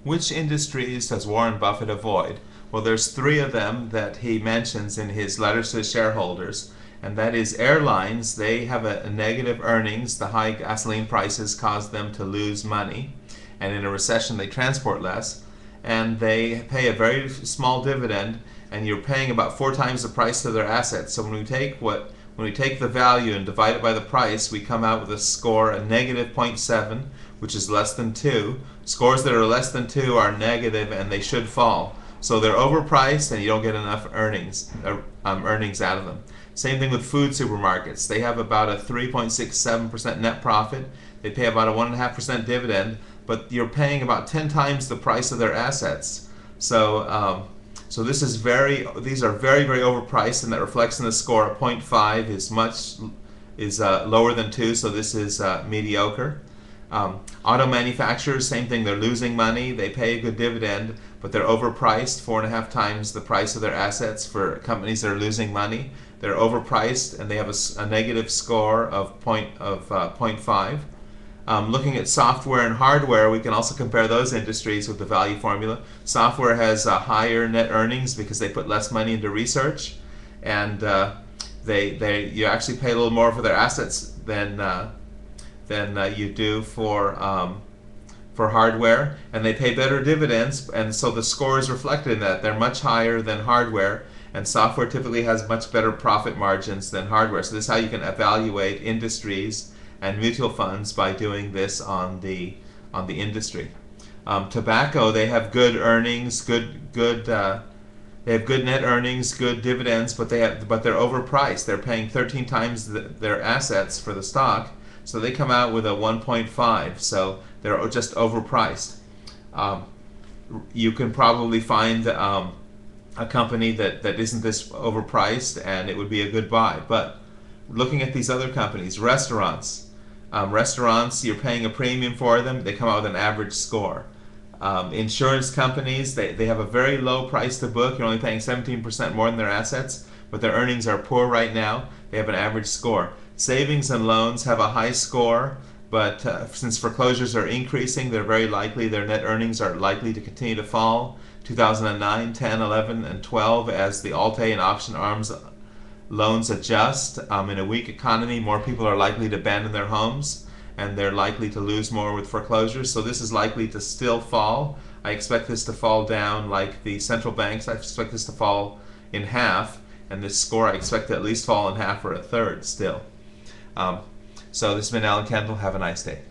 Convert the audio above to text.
Which industries does Warren Buffett avoid? Well, there's three of them that he mentions in his letters to his shareholders, and that is airlines. They have a negative earnings. The high gasoline prices cause them to lose money, and in a recession they transport less, and they pay a very small dividend, and you're paying about 4 times the price of their assets. So when we take the value and divide it by the price, we come out with a score, a negative 0.7, which is less than 2. Scores that are less than 2 are negative and they should fall. So they're overpriced and you don't get enough earnings out of them. Same thing with food supermarkets. They have about a 3.67% net profit. They pay about a 1.5% dividend, but you're paying about 10 times the price of their assets. So these are very, very overpriced, and that reflects in the score. A 0.5 is lower than 2, so this is mediocre. Auto manufacturers, same thing. They're losing money. They pay a good dividend, but they're overpriced, 4.5 times the price of their assets for companies that are losing money. They're overpriced, and they have a negative score of 0.5. Looking at software and hardware, we can also compare those industries with the value formula. Software has higher net earnings because they put less money into research, and you actually pay a little more for their assets than you do for hardware, and they pay better dividends, and so the score is reflected in that. They're much higher than hardware, and software typically has much better profit margins than hardware. So this is how you can evaluate industries and mutual funds, by doing this on the industry. Tobacco, they have good earnings, they have good net earnings, good dividends, but they're overpriced. They're paying 13 times their assets for the stock, so they come out with a 1.5. So they're just overpriced. You can probably find a company that isn't this overpriced, and it would be a good buy. But looking at these other companies, restaurants, you're paying a premium for them. They come out with an average score. Insurance companies, they have a very low price to book. You're only paying 17% more than their assets, but their earnings are poor right now. They have an average score. Savings and loans have a high score, but since foreclosures are increasing, their net earnings are likely to continue to fall. 2009, 10, 11, and 12, as the Alt-A and option arms loans adjust. In a weak economy, more people are likely to abandon their homes, and they're likely to lose more with foreclosures. So this is likely to still fall. I expect this to fall down like the central banks. I expect this to fall in half, and this score I expect to at least fall in half or a third still. So this has been Alan Kendall. Have a nice day.